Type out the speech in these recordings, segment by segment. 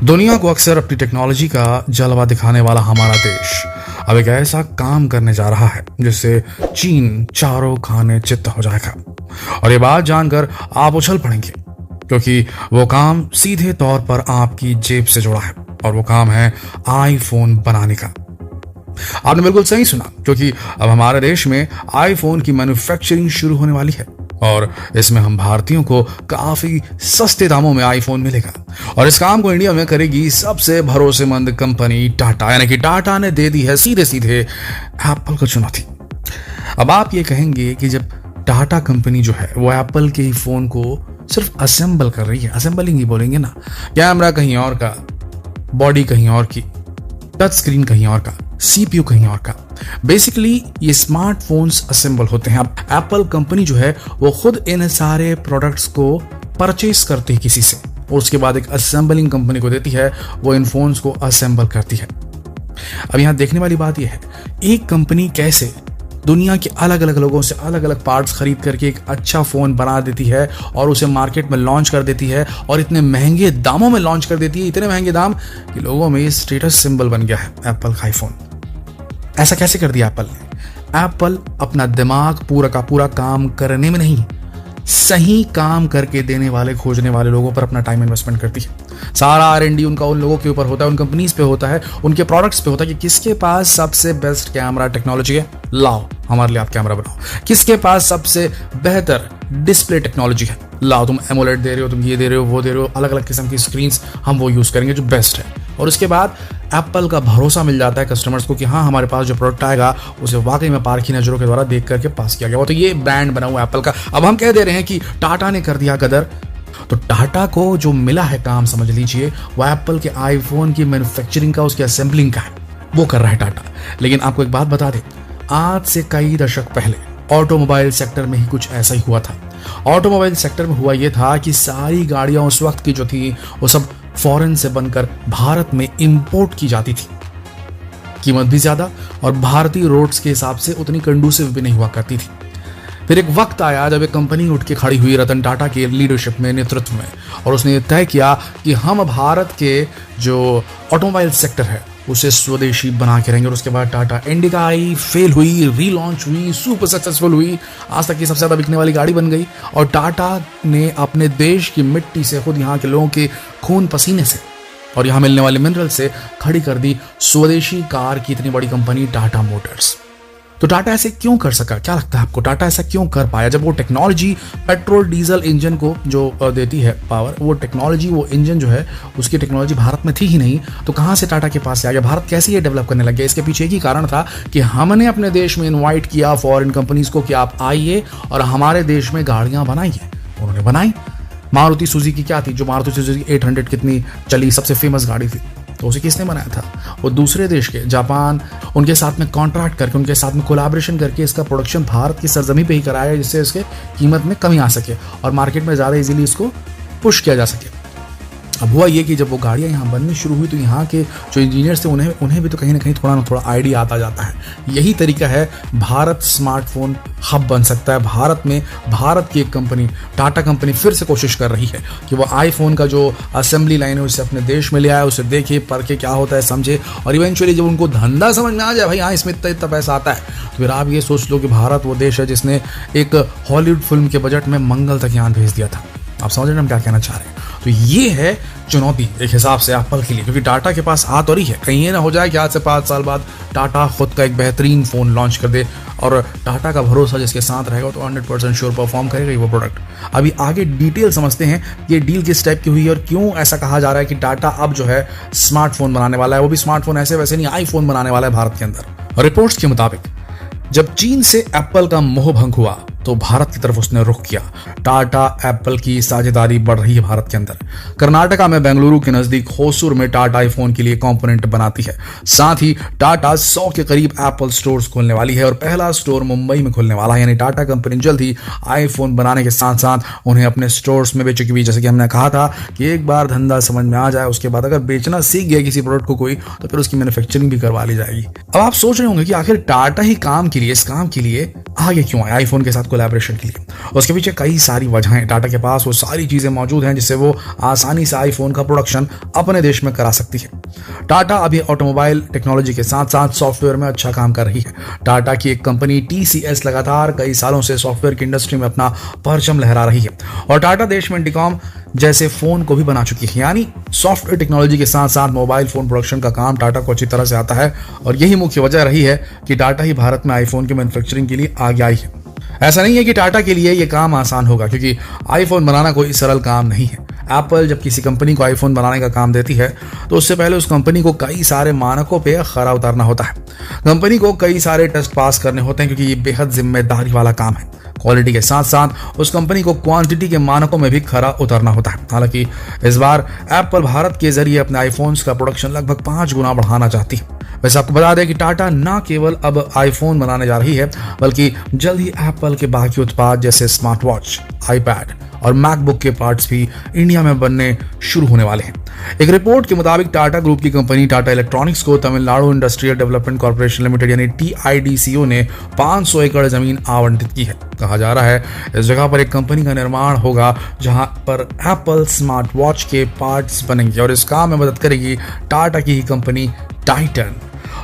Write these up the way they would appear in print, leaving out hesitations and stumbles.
दुनिया को अक्सर अपनी टेक्नोलॉजी का जलवा दिखाने वाला हमारा देश अब एक ऐसा काम करने जा रहा है जिससे चीन चारों खाने चित्त हो जाएगा। और ये बात जानकर आप उछल पड़ेंगे क्योंकि वो काम सीधे तौर पर आपकी जेब से जुड़ा है और वो काम है आईफोन बनाने का। आपने बिल्कुल सही सुना, क्योंकि अब हमारे देश में आईफोन की मैन्युफैक्चरिंग शुरू होने वाली है और इसमें हम भारतीयों को काफी सस्ते दामों में आईफोन मिलेगा। और इस काम को इंडिया में करेगी सबसे भरोसेमंद कंपनी टाटा, यानी कि टाटा ने दे दी है सीधे सीधे एप्पल को चुनौती। अब आप ये कहेंगे कि जब टाटा कंपनी जो है वो एप्पल के ही फोन को सिर्फ असेंबल कर रही है, असेंबलिंग ही बोलेंगे ना, कैमरा कहीं और का, बॉडी कहीं और की, टच स्क्रीन कहीं और का, सीपीयू कहीं और का, बेसिकली ये स्मार्टफोन्स असेंबल होते हैं। अब एप्पल कंपनी जो है वो खुद इन सारे प्रोडक्ट्स को परचेस करती है किसी से और उसके बाद एक असेंबलिंग कंपनी को देती है, वो इन फोन्स को असेंबल करती है। अब यहां देखने वाली बात यह है, एक कंपनी कैसे दुनिया के अलग अलग लोगों से अलग अलग पार्ट्स खरीद करके एक अच्छा फोन बना देती है और उसे मार्केट में लॉन्च कर देती है और इतने महंगे दामों में लॉन्च कर देती है, इतने महंगे दाम कि लोगों में ये स्टेटस सिंबल बन गया है एप्पल का आईफोन। ऐसा कैसे कर दिया एप्पल ने? एप्पल अपना दिमाग पूरा का पूरा काम करने में नहीं, सही काम करके देने वाले, खोजने वाले लोगों पर अपना टाइम इन्वेस्टमेंट करती है। सारा R&D उनका उन लोगों के ऊपर होता है, उन कंपनीज पे होता है, उनके प्रोडक्ट्स पे होता है कि किसके पास सबसे बेस्ट कैमरा टेक्नोलॉजी है, लाओ हमारे लिए आप कैमरा बनाओ। किसके पास सबसे बेहतर डिस्प्ले टेक्नोलॉजी है, लाओ तुम एमोलेड दे रहे हो, तुम ये दे रहे हो, वो दे रहे हो, अलग अलग किस्म की स्क्रीन्स, हम वो यूज करेंगे जो बेस्ट है। और उसके बाद एप्पल का भरोसा मिल जाता है कस्टमर्स को कि हाँ, हमारे पास जो प्रोडक्ट आएगा उसे वाकई में पारखी नजरों के द्वारा देख करके पास किया गया। वो तो ये ब्रांड बना हुआ एप्पल का। अब हम कह दे रहे हैं कि टाटा ने कर दिया गदर, तो टाटा को जो मिला है काम, समझ लीजिए वो एप्पल के आईफोन की मैन्युफैक्चरिंग का, उसकी असेंबलिंग का है, वो कर रहा है टाटा। लेकिन आपको एक बात बता दें, आज से कई दशक पहले ऑटोमोबाइल सेक्टर में ही कुछ ऐसा ही हुआ था। ऑटोमोबाइल सेक्टर में हुआ यह था कि सारी गाड़ियां उस वक्त की जो थी वो सब फॉरेन से बनकर भारत में इंपोर्ट की जाती थी। कीमत भी ज्यादा और भारतीय रोड्स के हिसाब से उतनी कंडूसिव भी नहीं हुआ करती थी। फिर एक वक्त आया जब एक कंपनी उठ के खड़ी हुई रतन टाटा के लीडरशिप में, नेतृत्व में, और उसने तय किया कि हम भारत के जो ऑटोमोबाइल सेक्टर है उसे स्वदेशी बना के रहेंगे। और उसके बाद टाटा इंडिका आई, फेल हुई, रीलॉन्च हुई, सुपर सक्सेसफुल हुई, आज तक की सबसे ज्यादा बिकने वाली गाड़ी बन गई। और टाटा ने अपने देश की मिट्टी से, खुद यहाँ के लोगों के खून पसीने से और यहाँ मिलने वाले मिनरल से खड़ी कर दी स्वदेशी कार की इतनी बड़ी कंपनी टाटा मोटर्स। तो टाटा ऐसे क्यों कर सका? क्या लगता है आपको, टाटा ऐसा क्यों कर पाया? जब वो टेक्नोलॉजी पेट्रोल डीजल इंजन को जो देती है पावर, वो टेक्नोलॉजी, वो इंजन जो है उसकी टेक्नोलॉजी भारत में थी ही नहीं, तो कहाँ से टाटा के पास से आ गया? भारत कैसे ये डेवलप करने लग गया? इसके पीछे एक ही कारण था कि हमने अपने देश में इन्वाइट किया फॉरेन कंपनीज को कि आप आइए और हमारे देश में गाड़ियां बनाइए। उन्होंने बनाई। मारुति सुजुकी क्या थी, जो मारुति सुजुकी 800 कितनी चली, सबसे फेमस गाड़ी थी, तो उसे किसने बनाया था? वो दूसरे देश के, जापान, उनके साथ में कॉन्ट्रैक्ट करके, उनके साथ में कोलैबोरेशन करके इसका प्रोडक्शन भारत की सरजमी पे ही कराया, जिससे इसके कीमत में कमी आ सके और मार्केट में ज़्यादा इजीली इसको पुश किया जा सके। अब हुआ ये कि जब वो गाड़ियाँ यहाँ बननी शुरू हुई तो यहाँ के जो इंजीनियर्स थे उन्हें भी तो कहीं ना कहीं थोड़ा ना थोड़ा आइडिया आता जाता है। यही तरीका है, भारत स्मार्टफोन हब बन सकता है। भारत में भारत की एक कंपनी, टाटा कंपनी, फिर से कोशिश कर रही है कि वो आईफोन का जो असेंबली लाइन है उसे अपने देश में ले आए, उसे देखे, परखे, क्या होता है, समझे, और इवेंचुअली जब उनको धंधा समझ में आ जाए, भाई हाँ इसमें इतना पैसा आता है, तो फिर आप ये सोच लो कि भारत वो देश है जिसने एक हॉलीवुड फिल्म के बजट में मंगल तक यान भेज दिया था। आप समझ रहे हैं हम क्या कहना चाह रहे हैं? तो ये है चुनौती एक हिसाब से एप्पल के लिए, क्योंकि टाटा के पास आ तो रही है, कहीं ये ना हो जाए कि आज से 5 साल बाद टाटा खुद का एक बेहतरीन फोन लॉन्च कर दे और टाटा का भरोसा जिसके साथ रहेगा तो 100% श्योर परफॉर्म करेगा वो प्रोडक्ट। अभी आगे डिटेल समझते हैं ये डील किस टाइप की हुई और क्यों ऐसा कहा जा रहा है कि टाटा अब जो है स्मार्टफोन बनाने वाला है, वो भी स्मार्टफोन ऐसे वैसे नहीं, आईफोन बनाने वाला है भारत के अंदर। रिपोर्ट्स के मुताबिक जब चीन से एप्पल का मोह भंग हुआ तो भारत की तरफ उसने रुख किया। टाटा एप्पल की साझेदारी बढ़ रही है भारत के अंदर। कर्नाटका में बेंगलुरु के नजदीक होसूर में टाटा आईफोन के लिए कंपोनेंट बनाती है। साथ ही टाटा 100 के करीब एप्पल स्टोर्स खोलने वाली है और पहला स्टोर मुंबई में खुलने वाला है। यानी टाटा कंपनी जल्द ही आईफोन बनाने के साथ साथ उन्हें अपने स्टोर्स में बेचेगी भी। जैसे कि हमने कहा था कि एक बार धंधा समझ में आ जाए, उसके बाद अगर बेचना सीख गया किसी प्रोडक्ट को कोई, तो फिर उसकी मैन्युफैक्चरिंग भी करवा ली जाएगी। अब आप सोच रहे होंगे कि आखिर टाटा ही काम के लिए, इस काम के लिए आगे क्यों आया, आईफोन के साथ कोलैबोरेशन के लिए। उसके पीछे कई सारी वजहें। टाटा के पास वो सारी चीजें मौजूद हैं जिससे वो आसानी से आईफोन का प्रोडक्शन अपने देश में करा सकती है। टाटा अभी ऑटोमोबाइल टेक्नोलॉजी के साथ साथ सॉफ्टवेयर में अच्छा काम कर रही है। टाटा की एक कंपनी TCS लगातार कई सालों से सॉफ्टवेयर की इंडस्ट्री में अपना परचम लहरा रही है और टाटा देश में इंडिकॉम जैसे फोन को भी बना चुकी है। यानी सॉफ्टवेयर टेक्नोलॉजी के साथ साथ मोबाइल फोन प्रोडक्शन का काम टाटा को अच्छी तरह से आता है और यही मुख्य वजह रही है कि टाटा ही भारत में आईफोन की मैन्युफैक्चरिंग के लिए आगे आई है। ऐसा नहीं है कि टाटा के लिए यह काम आसान होगा, क्योंकि आईफोन बनाना कोई सरल काम नहीं है। एप्पल जब किसी कंपनी को आईफोन बनाने का काम देती है तो उससे पहले उस कंपनी को कई सारे मानकों पे खरा उतारना होता है। कंपनी को कई सारे टेस्ट पास करने होते हैं, क्योंकि ये बेहद जिम्मेदारी वाला काम है। क्वालिटी के साथ साथ उस कंपनी को क्वांटिटी के मानकों में भी खरा उतरना होता है। हालांकि इस बार एप्पल भारत के जरिए अपने आईफोन्स का प्रोडक्शन लगभग 5 गुना बढ़ाना चाहती है। वैसे आपको बता दें कि टाटा न केवल अब आईफोन बनाने जा रही है, बल्कि जल्द ही एप्पल के बाकी उत्पाद जैसे स्मार्ट वॉच, आईपैड और मैकबुक के पार्ट्स भी इंडिया में बनने शुरू होने वाले हैं। एक रिपोर्ट के मुताबिक टाटा ग्रुप की कंपनी टाटा इलेक्ट्रॉनिक्स को Tamil Nadu industrial development corporation limited यानी TIDCO ने 500 एकड़ जमीन आवंटित की है। कहा जा रहा है इस जगह पर एक कंपनी का निर्माण होगा जहां पर एप्पल स्मार्ट वॉच के पार्ट्स बनेंगे और इस काम में मदद करेगी टाटा की ही कंपनी टाइटन,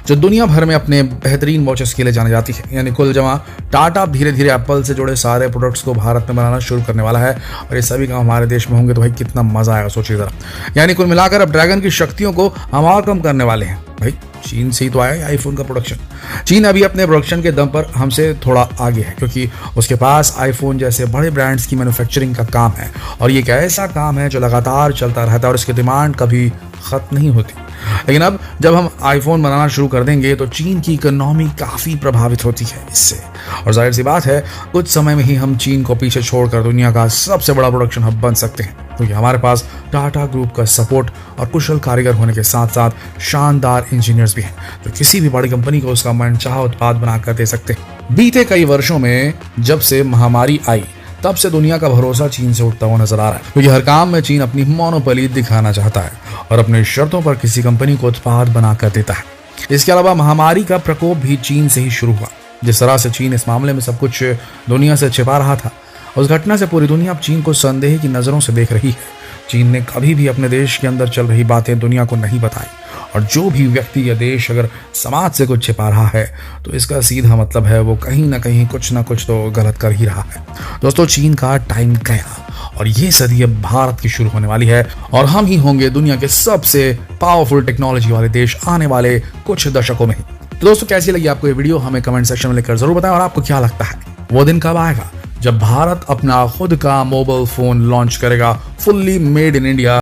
जो दुनिया भर में अपने बेहतरीन वॉचेस के लिए जानी जाती है। यानी कुल जमा टाटा धीरे धीरे एप्पल से जुड़े सारे प्रोडक्ट्स को भारत में बनाना शुरू करने वाला है और ये सभी काम हमारे देश में होंगे तो भाई कितना मजा आएगा, सोचिए जरा। यानी कुल मिलाकर अब ड्रैगन की शक्तियों को हम और कम करने वाले हैं। भाई चीन से ही तो आया आईफोन का प्रोडक्शन। चीन अभी अपने प्रोडक्शन के दम पर हमसे थोड़ा आगे है, क्योंकि उसके पास आईफोन जैसे बड़े ब्रांड्स की मैन्युफैक्चरिंग का काम है और ये एक ऐसा काम है जो लगातार चलता रहता है और इसकी डिमांड कभी खत्म नहीं होती। लेकिन अब जब हम आईफोन बनाना शुरू कर देंगे तो चीन की इकोनॉमी काफी प्रभावित होती है इससे, और जाहिर सी बात है कुछ समय में ही हम चीन को पीछे छोड़कर दुनिया का सबसे बड़ा प्रोडक्शन हब बन सकते हैं, क्योंकि हमारे पास टाटा ग्रुप का सपोर्ट और कुशल कारीगर होने के साथ साथ शानदार इंजीनियर्स भी हैं जो किसी भी बड़ी कंपनी को उसका मनचाहा उत्पाद बनाकर दे सकते हैं। बीते कई वर्षों में जब से महामारी आई तब से दुनिया का भरोसा चीन से उठता हुआ नजर आ रहा है, क्योंकि हर काम में चीन अपनी मोनोपोली दिखाना चाहता है और अपने शर्तों पर किसी कंपनी को उत्पाद बनाकर देता है। इसके अलावा महामारी का प्रकोप भी चीन से ही शुरू हुआ। जिस तरह से चीन इस मामले में सब कुछ दुनिया से छिपा रहा था, उस घटना से पूरी दुनिया अब चीन को संदेह की नजरों से देख रही है। चीन ने कभी भी अपने देश के अंदर चल रही बातें दुनिया को नहीं बताई, और जो भी व्यक्ति या देश अगर समाज से कुछ छिपा रहा है तो इसका सीधा मतलब है वो कहीं ना कहीं कुछ ना कुछ तो गलत कर ही रहा है। दोस्तों, चीन का टाइम गया और ये सदी अब भारत की शुरू होने वाली है और हम ही होंगे दुनिया के सबसे पावरफुल टेक्नोलॉजी वाले देश आने वाले कुछ दशकों में ही। तो दोस्तों, कैसी लगी आपको ये वीडियो हमें कमेंट सेक्शन में लिखकर जरूर बताएं, और आपको क्या लगता है वो दिन कब आएगा जब भारत अपना खुद का मोबाइल फोन लॉन्च करेगा फुल्ली मेड इन इंडिया।